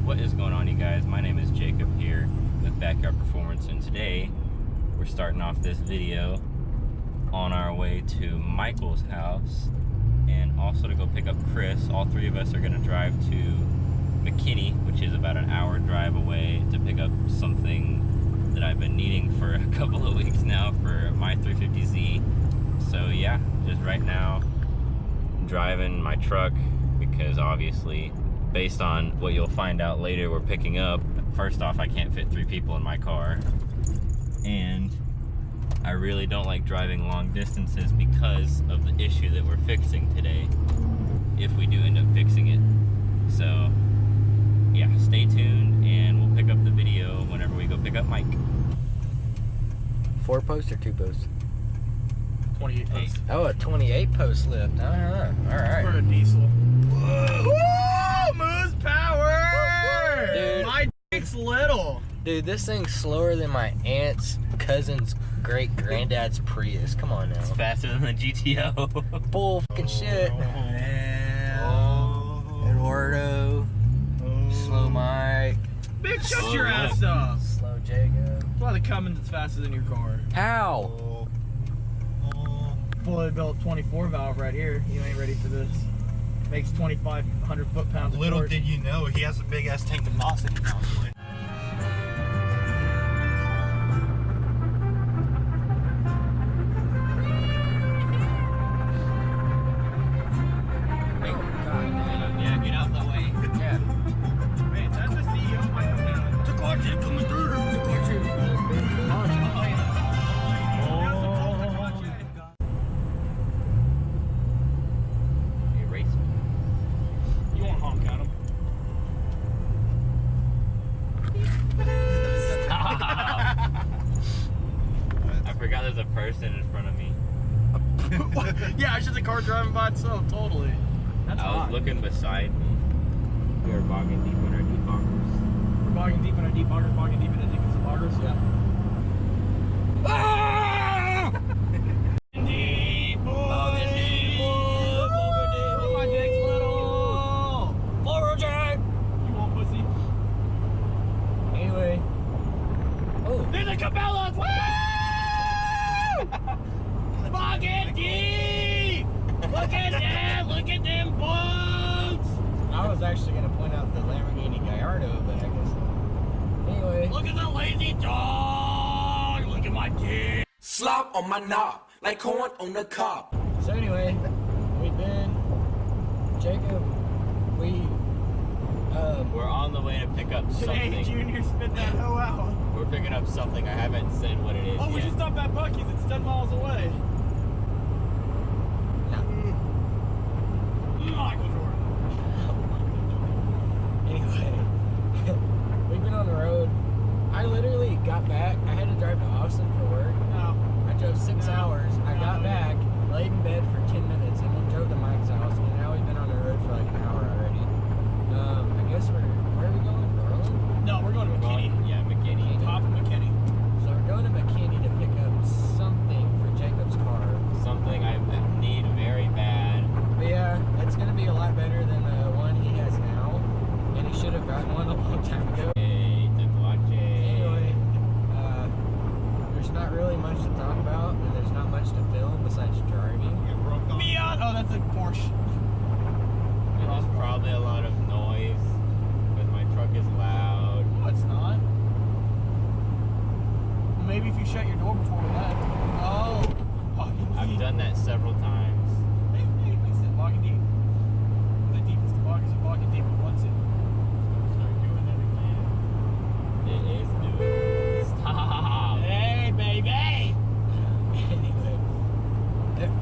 What is going on, you guys? My name is Jacob here with Backyard Performance, and today we're starting off this video on our way to Michael's house and also to go pick up Chris. All three of us are going to drive to McKinney, which is about an hour drive away, to pick up something that I've been needing for a couple of weeks now for my 350Z. So yeah, just right now driving my truck because obviously, based on what you'll find out later we're picking up, first off, I can't fit 3 people in my car, and I really don't like driving long distances because of the issue that we're fixing today, if we do end up fixing it. So yeah, stay tuned and we'll pick up the video whenever we go pick up Mike. 4 posts or 2 posts? 28 posts. Oh, a 28 post lift. All right. For a diesel. Woo! Moose power! Dude. My dick's little. Dude, this thing's slower than my aunt's cousin's great-granddad's Prius. Come on now. It's faster than the GTO. Bull fucking shit. Yeah. Eduardo. Slow Mike. Bitch, shut your ass up. Slow Jacob. That's why the Cummins is faster than your car. How? Fully built 24 valve right here. You ain't ready for this. Makes 2,500 foot-pounds of Little torque. did you know, he has a big ass tank of velocity now. Yeah, get out the way. Yeah. Wait, that's the CEO might come down. The car just coming through. The car just. Erase me. You won't honk at him. I forgot there's a person in front of me. Yeah, it's just a car driving by itself, totally. That's I was hot. looking beside me. We were bogging deep in our deep boggers. We're bogging deep in our deep boggers, bogging deep in the deepest of boggers. Yeah. Deep, bogging deep. Oh, my dick's little. Forward drive. You want pussy? Anyway. Oh. There's a Cabela's! Woo! Bogging deep! Look at that! Look at them boats! I was actually going to point out the Lamborghini Gallardo, but I guess not. Anyway. Look at the lazy dog! Look at my dick! Slop on my knob, like corn on the cob. So anyway, we've been, Jacob, We're on the way to pick up Today, something. Junior spit that hoe out. We're picking up something. I haven't said what it is Oh, we yet. just stopped at Buc-ee's. It's 10 miles away. Michael Jordan. Anyway, we've been on the road. I literally got back. I had to drive to Austin for work. No. I drove 6 hours. I got back, laid in bed for 10 minutes, and then drove to Mike's house. And now we've been on the road for like an hour already. I guess where are we going? Berlin? No, we're going to McKinney. Yeah, McKinney. Top of McKinney. So we're going to McKinney to pick up something for Jacob's car. Something I need very bad. But yeah, it's going to be a lot better than the one he has now. And he should have gotten one a long time ago. Hey, Anyway, there's not really much to talk about, and there's not much to film besides driving. Fiat! Oh, that's a Porsche. There's probably a lot of noise because my truck is loud. No, it's not. Maybe if you shut your door before we left. Oh. I've done that several times. Hey, fix it. Bogging deep. The deepest of boggers are bogging deep with what's it? Start doing that again. It is doing. Stop. Hey, baby! Anyway,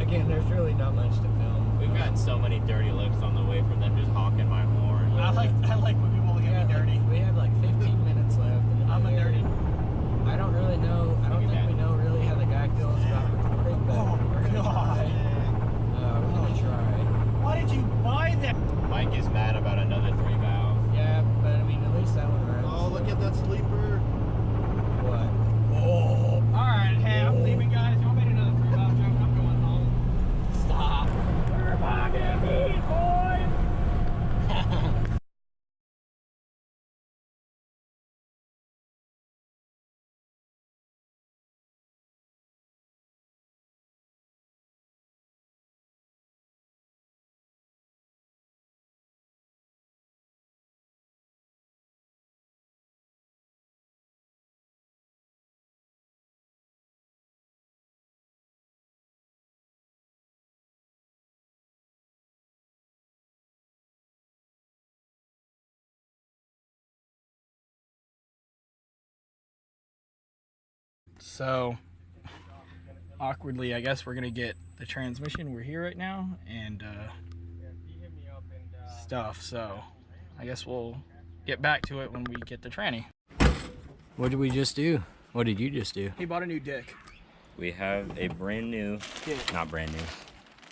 again, there's really not much to film. We've gotten so many dirty looks on the way from them just honking my horn. I like when people look at me dirty. We have like 15 minutes left. And I'm a dirty. I don't really know. I don't Look at think that. we know really how the guy feels about recording, but Oh, we're gonna God. try. We're gonna try. Why did you buy that? Mike is mad about another 3 valve. Yeah, but I mean, at least that one runs. Oh, look at that sleeper. What? Oh. Alright, hey, I'm leaving, guys. Y'all made another 3 valve joke. I'm going home. Stop. We're bogging deep, boys! So, awkwardly, I guess we're gonna get the transmission. We're here right now, and stuff. So, I guess we'll get back to it when we get the tranny. What did we just do? What did you just do? He bought a new dick. We have a brand new, not brand new,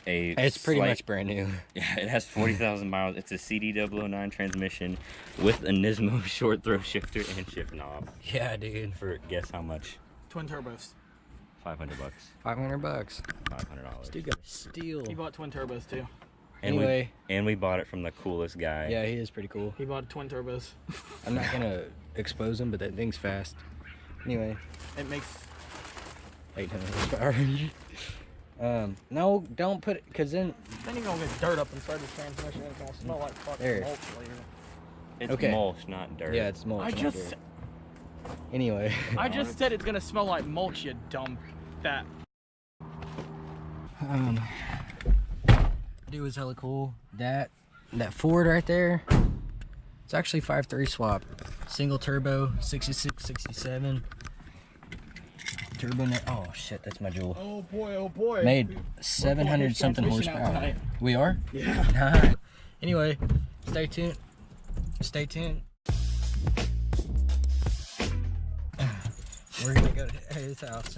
It's pretty much brand new. Yeah, it has 40,000 miles. It's a CD009 transmission with a Nismo short throw shifter and shift knob. Yeah, dude. For guess how much? Twin turbos. $500. $500. $500. Dude got a steal. He bought twin turbos too. And Anyway. we bought it from the coolest guy. Yeah, he is pretty cool. He bought twin turbos. I'm not gonna expose him, but that thing's fast. Anyway. It makes 800 horsepower. No, don't put it, cause then you're gonna get dirt up inside the transmission. It's gonna smell like fucking There. mulch later. It's Okay. mulch, not dirt. yeah, it's mulch. I not just dirt. Anyway. I just said it's gonna smell like mulch, you dumb fat. Dude was hella cool. That Ford right there, it's actually 5.3 swap, single turbo, 66, 67. Turbo net. Oh shit, that's my jewel. Oh boy. Made 700 something transmission out horsepower. tonight. We are? Yeah. Anyway, stay tuned. Stay tuned. We're gonna go to his house.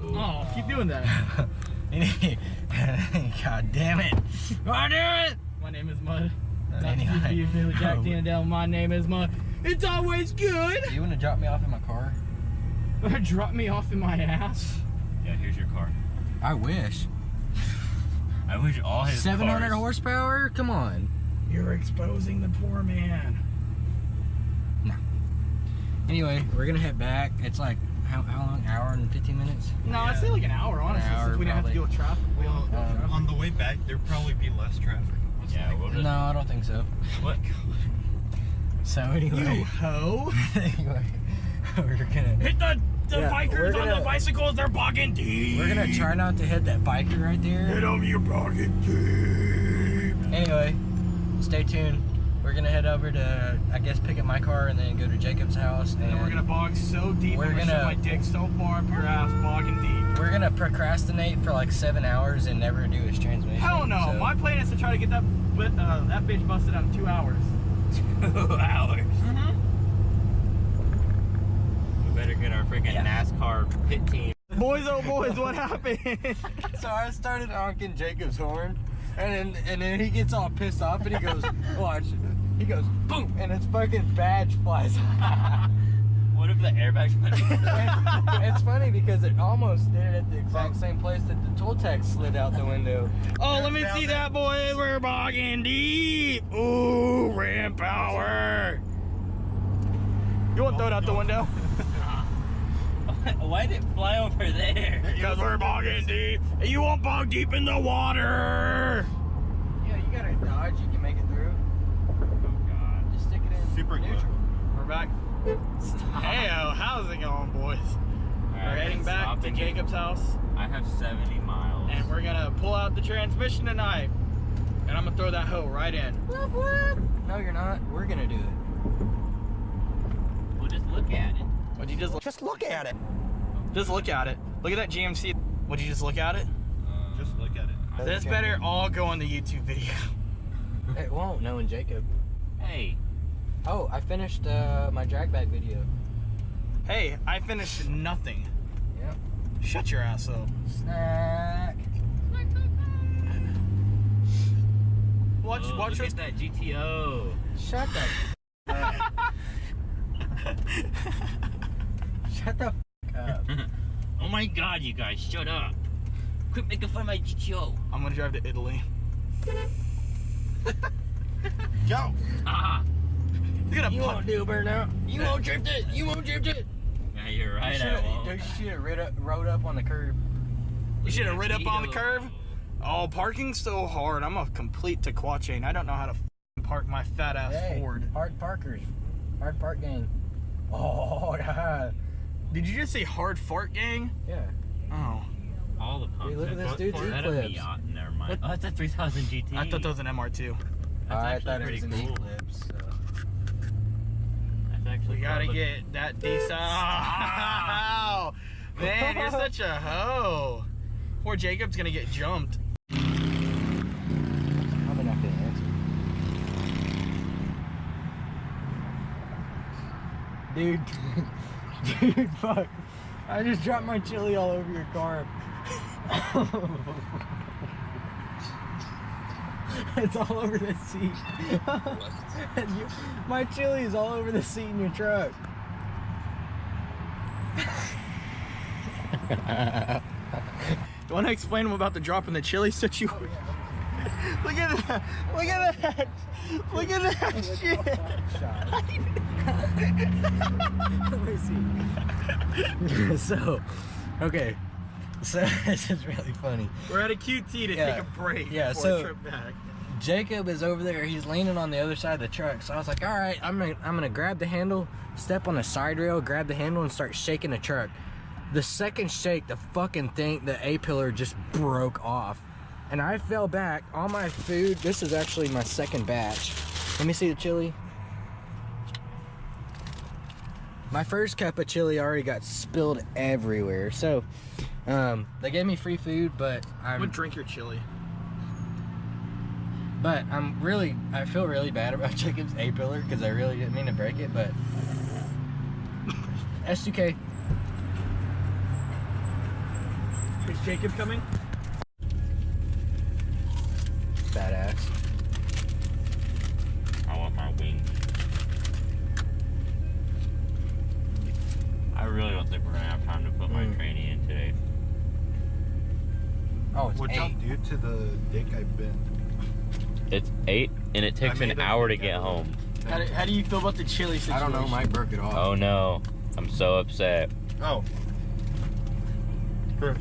Oh, keep doing that. God damn it! God damn it! My name is Mud. Anyway. Jack Daniel, my name is Mud. It's always good. Do you want to drop me off in my car? Drop me off in my ass. Yeah, here's your car. I wish. I wish all his 700 cars... horsepower? Come on. You're exposing the poor man. Anyway, we're gonna head back. It's like how long? Hour and 15 minutes? No, I'd say like an hour, honestly, hour, since we didn't have to probably. deal with traffic. We don't have to deal with traffic. On the way back, there'd probably be less traffic. Yeah, we'll just... No, I don't think so. What? So anyway, You hoe! anyway, we're gonna Hit the Yeah, we're bikers on gonna- the bicycles, they're bogging deep! we're gonna try not to hit that biker right there. Hit them, you're bogging deep! Anyway, stay tuned. We're gonna head over to, I guess, pick up my car and then go to Jacob's house. And we're gonna bog so deep, we're I'm gonna gonna- shove my dick so far up your ass, bogging deep. We're gonna procrastinate for like 7 hours and never do his transmission. Hell no, so- my plan is to try to get that bitch busted out in 2 hours. 2 hours. Mm-hmm. We better get our freaking NASCAR pit team. Boys, oh boys, what happened? So I started honking Jacob's horn, and then he gets all pissed off and he goes, watch. He goes, boom, and his fucking badge flies off. What if the airbags went? It's funny because it almost did it at the exact same place that the toll tag slid out the window. Oh, let me see that, boys. We're bogging deep. Ooh, ram power. You want to throw it out the window? Why did it fly over there? Because we're bogging deep. You won't bog deep in the water. Yeah, you gotta dodge, you can make it through. Oh God. Just stick it in Super glue. neutral. We're back. Hey, how's it going, boys? We're heading back to Jacob's house, I have 70 miles. and we're gonna pull out the transmission tonight. And I'm gonna throw that hoe right in. No, you're not. We're gonna do it. We'll just look at it. Would you just look at it? Just look at it. Look at that GMC. Would you just look at it? Just look at it. This better all go on the YouTube video. It won't, knowing Jacob. Hey. Oh, I finished my drag bag video. Hey, I finished nothing. Yep. Shut your ass up. Snack. Watch Look your. at that GTO. Shut the Shut the up. Oh my God, you guys, shut up. Quit making fun of my GTO. I'm gonna drive to Italy. Go! Ah. You're gonna You put. won't do a burnout. You won't drift it. You won't drift it. Yeah, you're right, You I won't. should have rode up on the curb. You should have rid up on the curve. Oh, parking's so hard. I'm a complete Tequachain. I don't know how to park my fat ass Hey, Ford. hard parkers. Hard park gang. Oh, yeah. Did you just say hard fart gang? Yeah. Oh. All the pumps. Dude, look at this dude's Is that a Eclipse. Miata? Never mind. Oh, that's a 3000 GT. I thought that was an MR2. That's I actually thought it pretty was an cool. Eclipse. So. That's actually We gotta cool. get that decent. Oh, man, you're such a hoe. Poor Jacob's gonna get jumped. Probably not gonna answer. Dude, dude, fuck. I just dropped my chili all over your car. It's all over the seat. My chili is all over the seat in your truck. You want to explain about the drop in the chili situation? Look at that! Look at that! Look at that shit! Let me see. So, okay. So this is really funny. We're at a QT to Yeah. take a break Yeah, before so- a trip back. Jacob is over there. He's leaning on the other side of the truck. So I was like, all right, I'm gonna grab the handle, step on the side rail, grab the handle, and start shaking the truck. The second shake, the fucking thing, the A-pillar just broke off. And I fell back on my food. This is actually my second batch. Let me see the chili. My first cup of chili already got spilled everywhere. So, they gave me free food, but I'm gonna drink your chili. I feel really bad about Jacob's A-pillar because I really didn't mean to break it, but S2K. Is Jacob coming? Badass. I want my wings. I really don't think we're gonna have time to put my training in today. Oh, it's What 8. y'all do to the dick I've been? It's 8 and it takes I an made that hour to dick get out of home. How do you feel about the chili I situation? don't know, Mike broke it off. Oh no, I'm so upset. Oh. Chris.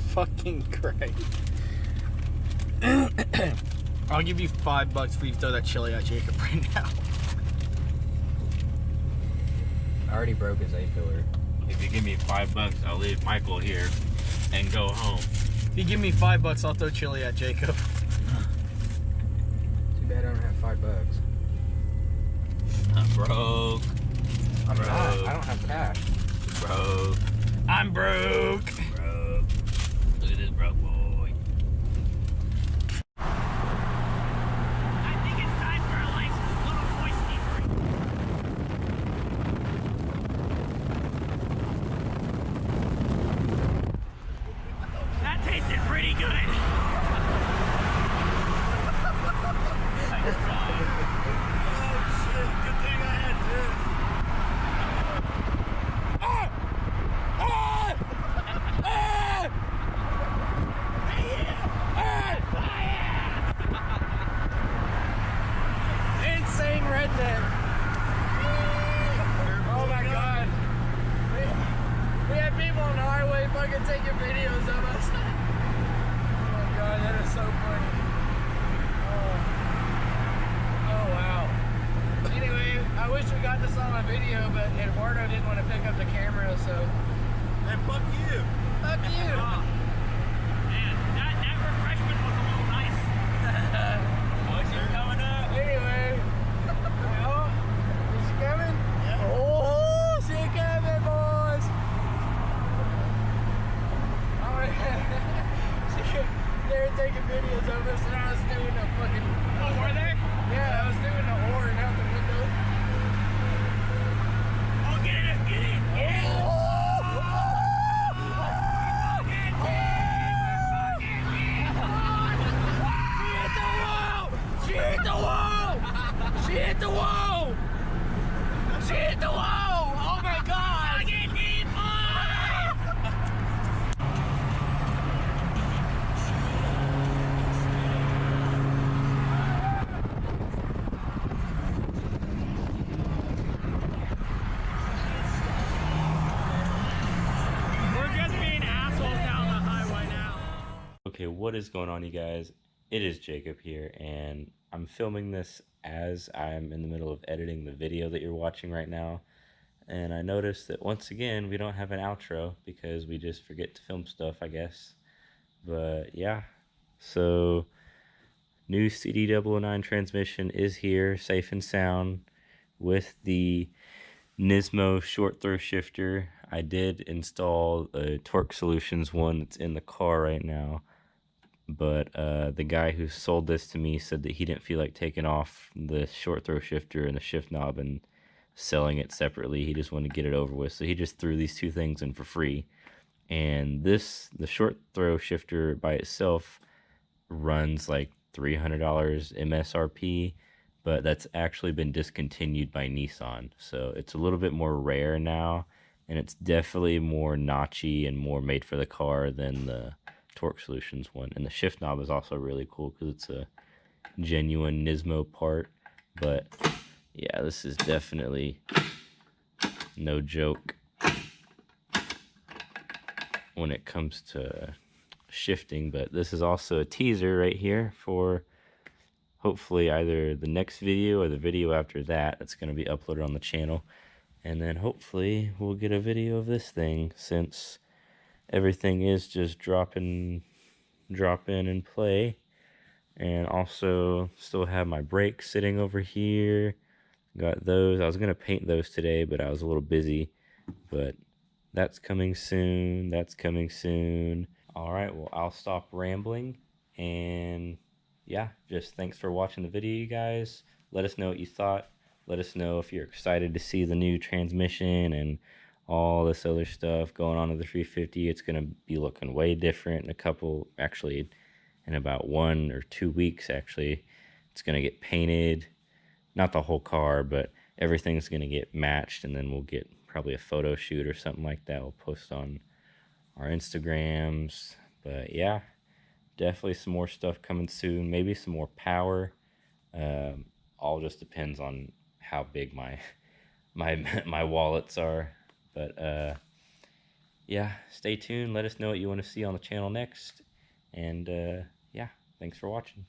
Fucking great. I'll give you $5 for you to throw that chili at Jacob right now. I already broke his A-pillar. If you give me $5, I'll leave Michael here and go home. If you give me $5, I'll throw chili at Jacob. Too bad I don't have $5. I'm broke. I'm Broke. not. I don't have cash. Broke. I'm broke. Broke. Look at this broke boy. I think it's time for a nice little moisty drink. That tasted pretty good. Insane redneck. Oh my god. We had people on the highway fucking taking videos of us. Oh my god, that is so funny. Oh wow. Anyway, I wish we got this on my video, but Eduardo didn't want to pick up the camera, so. Hey, fuck you. Fuck you. Man, that refreshment was a little nice. Oh, she's coming up. Anyway. Oh, is she coming? Yeah. Oh, she coming, boys. They were taking videos of us, and I was doing a fucking. Oh, were they? Yeah, I was doing the horn out the window. Oh, get it, get it, get it. She hit the wall! She hit the wall! She hit the wall! Oh my god! I get deep, We're just being assholes down the highway now. Okay, what is going on, you guys? It is Jacob here, and I'm filming this as I'm in the middle of editing the video that you're watching right now. And I noticed that once again we don't have an outro because we just forget to film stuff, I guess. But yeah, so new CD009 transmission is here, safe and sound, with the Nismo short throw shifter. I did install a Torque Solutions one that's in the car right now, but the guy who sold this to me said that he didn't feel like taking off the short throw shifter and the shift knob and selling it separately. He just wanted to get it over with, so he just threw these two things in for free. And this, the short throw shifter by itself, runs like $300 MSRP, but that's actually been discontinued by Nissan. So it's a little bit more rare now, and it's definitely more notchy and more made for the car than the Torque Solutions one. And the shift knob is also really cool because it's a genuine Nismo part. But yeah, this is definitely no joke when it comes to shifting. But this is also a teaser right here for hopefully either the next video or the video after that that's going to be uploaded on the channel. And then hopefully we'll get a video of this thing, since everything is just drop in and play. And also still have my brakes sitting over here. Got those. I was going to paint those today, but I was a little busy. But that's coming soon. That's coming soon. All right, well, I'll stop rambling. And yeah, just thanks for watching the video, you guys. Let us know what you thought. Let us know if you're excited to see the new transmission and all this other stuff going on with the 350. It's going to be looking way different in a couple, actually, in about 1 or 2 weeks, actually. It's going to get painted. Not the whole car, but everything's going to get matched, and then we'll get probably a photo shoot or something like that. We'll post on our Instagrams. But yeah, definitely some more stuff coming soon. Maybe some more power. All just depends on how big my my wallets are. But yeah, stay tuned. Let us know what you want to see on the channel next. And yeah, thanks for watching.